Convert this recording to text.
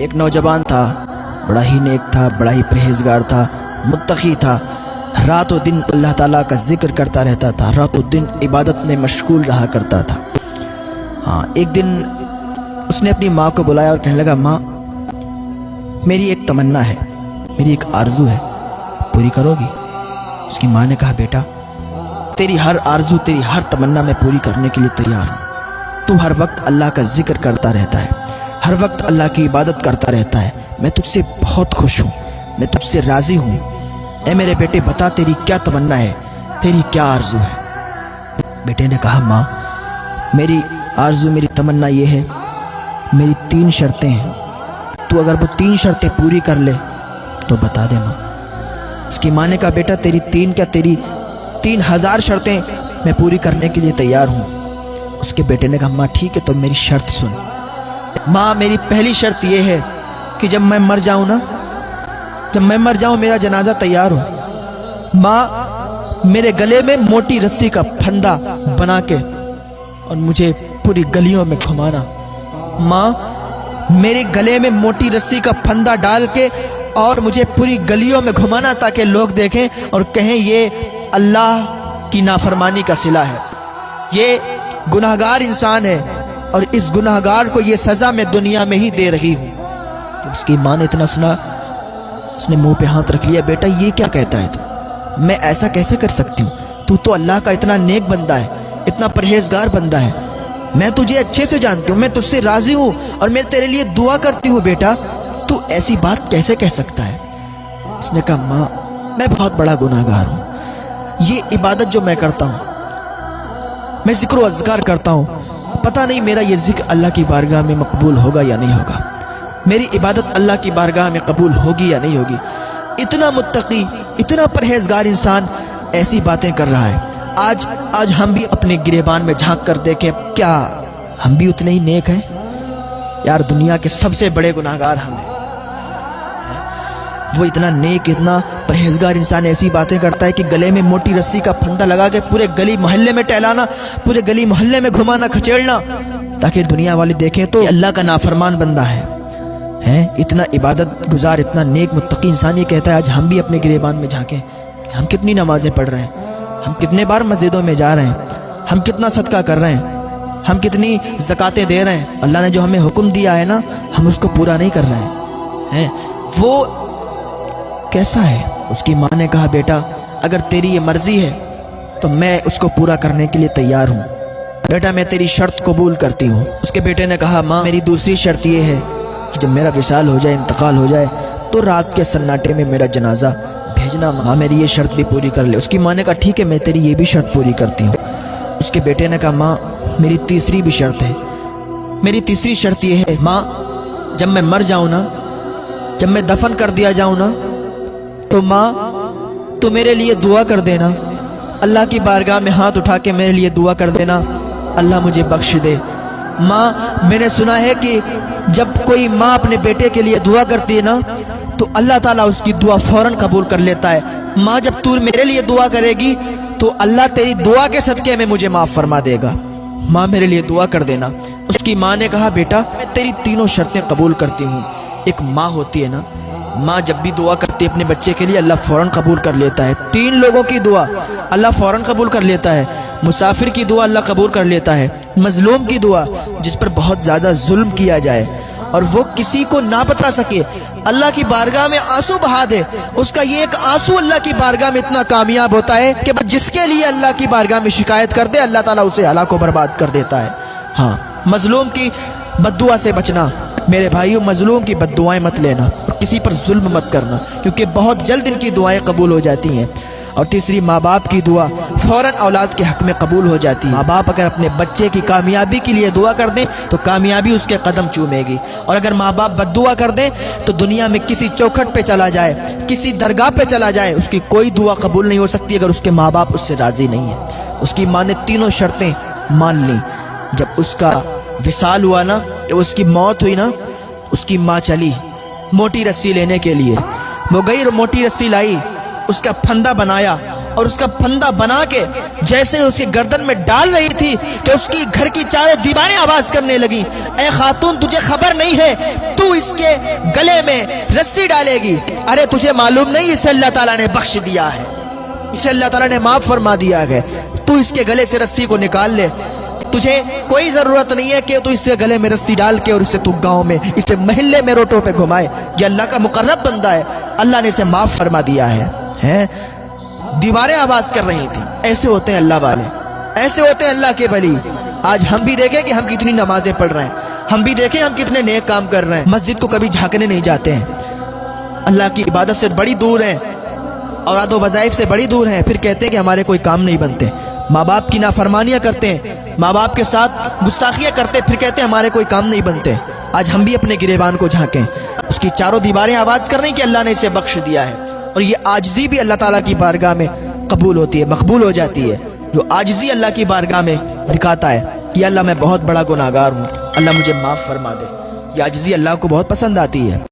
ایک نوجوان تھا، بڑا ہی نیک تھا، بڑا ہی پرہیزگار تھا، متقی تھا، رات و دن اللہ تعالیٰ کا ذکر کرتا رہتا تھا، رات و دن عبادت میں مشغول رہا کرتا تھا۔ ایک دن اس نے اپنی ماں کو بلایا اور کہنے لگا، ماں میری ایک تمنا ہے، میری ایک آرزو ہے، پوری کرو گی؟ اس کی ماں نے کہا، بیٹا تیری ہر آرزو، تیری ہر تمنا میں پوری کرنے کے لیے تیار ہوں۔ تو ہر وقت اللہ کا ذکر کرتا رہتا ہے، ہر وقت اللہ کی عبادت کرتا رہتا ہے، میں تجھ سے بہت خوش ہوں، میں تجھ سے راضی ہوں۔ اے میرے بیٹے بتا تیری کیا تمنا ہے، تیری کیا آرزو ہے؟ بیٹے نے کہا، ماں میری آرزو، میری تمنا یہ ہے، میری 3 شرطیں ہیں، تو اگر وہ 3 شرطیں پوری کر لے تو بتا دے ماں۔ اس کی ماں نے کہا، بیٹا تیری 3 کیا، تیری 3000 شرطیں میں پوری کرنے کے لیے تیار ہوں۔ اس کے بیٹے نے کہا، ماں ٹھیک ہے، تو میری شرط سن۔ ماں میری پہلی شرط یہ ہے کہ جب میں مر جاؤں نا، جب میں مر جاؤں میرا جنازہ تیار ہو، ماں میرے گلے میں موٹی رسی کا پھندا بنا کے اور مجھے پوری گلیوں میں گھمانا۔ ماں میرے گلے میں موٹی رسی کا پھندا ڈال کے اور مجھے پوری گلیوں میں گھمانا، تاکہ لوگ دیکھیں اور کہیں یہ اللہ کی نافرمانی کا صلہ ہے، یہ گناہگار انسان ہے اور اس گناہگار کو یہ سزا میں دنیا میں ہی دے رہی ہوں۔ تو اس کی ماں نے اتنا سنا، اس نے منہ پہ ہاتھ رکھ لیا، بیٹا یہ کیا کہتا ہے تو؟ میں ایسا کیسے کر سکتی ہوں؟ تو اللہ کا اتنا نیک بندہ ہے، اتنا پرہیزگار بندہ ہے، میں تجھے اچھے سے جانتی ہوں، میں تجھ سے راضی ہوں اور میں تیرے لیے دعا کرتی ہوں، بیٹا تو ایسی بات کیسے کہہ سکتا ہے؟ اس نے کہا، ماں میں بہت بڑا گناہگار ہوں، یہ عبادت جو میں کرتا ہوں، میں ذکر و اذکار کرتا ہوں، پتہ نہیں میرا یہ ذکر اللہ کی بارگاہ میں مقبول ہوگا یا نہیں ہوگا، میری عبادت اللہ کی بارگاہ میں قبول ہوگی یا نہیں ہوگی۔ اتنا متقی، اتنا پرہیزگار انسان ایسی باتیں کر رہا ہے۔ آج ہم بھی اپنے گریبان میں جھانک کر دیکھیں، کیا ہم بھی اتنے ہی نیک ہیں؟ یار دنیا کے سب سے بڑے گناہگار ہم ہیں۔ وہ اتنا نیک، اتنا پرہیزگار انسان ایسی باتیں کرتا ہے کہ گلے میں موٹی رسی کا پھندا لگا کے پورے گلی محلے میں ٹہلانا، پورے گلی محلے میں گھمانا کھچیڑنا، تاکہ دنیا والے دیکھیں تو اللہ کا نافرمان بندہ ہے۔ اتنا عبادت گزار، اتنا نیک متقی انسان یہ کہتا ہے آج ہم بھی اپنے گریبان میں جھانکیں کہ ہم کتنی نمازیں پڑھ رہے ہیں، ہم کتنے بار مسجدوں میں جا رہے ہیں، ہم کتنا صدقہ کر رہے ہیں، ہم کتنی زکاتیں دے رہے ہیں، اللہ نے جو ہمیں حکم دیا ہے نا ہم اس کو پورا نہیں کر رہے ہیں۔ وہ کیسا ہے؟ اس کی ماں نے کہا، بیٹا اگر تیری یہ مرضی ہے تو میں اس کو پورا کرنے کے لیے تیار ہوں، بیٹا میں تیری شرط قبول کرتی ہوں۔ اس کے بیٹے نے کہا، ماں میری دوسری شرط یہ ہے کہ جب میرا وصال ہو جائے، انتقال ہو جائے، تو رات کے سناٹے میں میرا جنازہ بھیجنا، ماں میری یہ شرط بھی پوری کر لے۔ اس کی ماں نے کہا، ٹھیک ہے میں تیری یہ بھی شرط پوری کرتی ہوں۔ اس کے بیٹے نے کہا، ماں میری تیسری بھی شرط ہے، میری تیسری شرط یہ ہے، ماں جب میں مر جاؤں نا، جب میں دفن کر دیا جاؤں نا، تو ماں تو میرے لیے دعا کر دینا، اللہ کی بارگاہ میں ہاتھ اٹھا کے میرے لیے دعا کر دینا، اللہ مجھے بخش دے۔ ماں میں نے سنا ہے کہ جب کوئی ماں اپنے بیٹے کے لیے دعا کرتی ہے نا تو اللہ تعالیٰ اس کی دعا فوراً قبول کر لیتا ہے۔ ماں جب تو میرے لیے دعا کرے گی تو اللہ تیری دعا کے صدقے میں مجھے معاف فرما دے گا، ماں میرے لیے دعا کر دینا۔ اس کی ماں نے کہا، بیٹا میں تیری تینوں شرطیں قبول کرتی ہوں۔ ایک ماں ہوتی ہے نا، ماں جب بھی دعا کرتی ہے اپنے بچے کے لیے اللہ فوراً قبول کر لیتا ہے۔ 3 لوگوں کی دعا اللہ فوراً قبول کر لیتا ہے، مسافر کی دعا اللہ قبول کر لیتا ہے، مظلوم کی دعا جس پر بہت زیادہ ظلم کیا جائے اور وہ کسی کو نہ بتا سکے، اللہ کی بارگاہ میں آنسو بہا دے، اس کا یہ ایک آنسو اللہ کی بارگاہ میں اتنا کامیاب ہوتا ہے کہ جس کے لیے اللہ کی بارگاہ میں شکایت کر دے اللہ تعالیٰ اسے ہلاک و برباد کر دیتا ہے۔ مظلوم کی بد دعا سے بچنا، میرے بھائیوں مظلوم کی بد دعائیں مت لینا اور کسی پر ظلم مت کرنا، کیونکہ بہت جلد ان کی دعائیں قبول ہو جاتی ہیں۔ اور تیسری، ماں باپ کی دعا فوراً اولاد کے حق میں قبول ہو جاتی ہے۔ ماں باپ اگر اپنے بچے کی کامیابی کے لیے دعا کر دیں تو کامیابی اس کے قدم چومے گی، اور اگر ماں باپ بد دعا کر دیں تو دنیا میں کسی چوکھٹ پہ چلا جائے، کسی درگاہ پہ چلا جائے، اس کی کوئی دعا قبول نہیں ہو سکتی اگر اس کے ماں باپ اس سے راضی نہیں ہیں۔ اس کی ماں نے تینوں شرطیں مان لیں۔ جب اس کا وصال ہوا نا، جب اس کی موت ہوئی نا، اس کی ماں چلی موٹی رسی لینے کے لیے، وہ گئی اور موٹی رسی لائی، اس کا پھندا بنایا اور اس کا پھندا بنا کے جیسے اس کی گردن میں ڈال رہی تھی کہ اس کی گھر کی چاروں دیواریں آواز کرنے لگیں، اے خاتون تجھے خبر نہیں ہے تو اس کے گلے میں رسی ڈالے گی، ارے تجھے معلوم نہیں اسے اللہ تعالیٰ نے بخش دیا ہے، اسے اللہ تعالیٰ نے معاف فرما دیا ہے، تو اس کے گلے سے رسی کو نکال لے، تجھے کوئی ضرورت نہیں ہے کہ تو اس کے گلے میں رسی ڈال کے اور اسے تو گاؤں میں اسے محلے میں روٹوں پہ گھمائے، یہ اللہ کا مقرب بندہ ہے، اللہ نے اسے معاف فرما دیا ہے۔ دیواریں آواز کر رہی تھیں۔ ایسے ہوتے ہیں اللہ والے، ایسے ہوتے ہیں اللہ کے ولی۔ آج ہم بھی دیکھیں کہ ہم کتنی نمازیں پڑھ رہے ہیں، ہم بھی دیکھیں ہم کتنے نیک کام کر رہے ہیں، مسجد کو کبھی جھانکنے نہیں جاتے ہیں، اللہ کی عبادت سے بڑی دور ہیں، اوراد و وظائف سے بڑی دور ہیں، پھر کہتے ہیں کہ ہمارے کوئی کام نہیں بنتے، ماں باپ کی نافرمانیاں کرتے ہیں، ماں باپ کے ساتھ گستاخیاں کرتے ہیں، پھر کہتے ہیں ہمارے کوئی کام نہیں بنتے۔ آج ہم بھی اپنے گریبان کو جھانکیں، اس کی چاروں دیواریں آواز کر رہی ہیں کہ اللہ نے اسے بخش دیا ہے، اور یہ عاجزی بھی اللہ تعالیٰ کی بارگاہ میں قبول ہوتی ہے، مقبول ہو جاتی ہے۔ جو عاجزی اللہ کی بارگاہ میں دکھاتا ہے کہ اللہ میں بہت بڑا گناہگار ہوں، اللہ مجھے معاف فرما دے، یہ عاجزی اللہ کو بہت پسند آتی ہے۔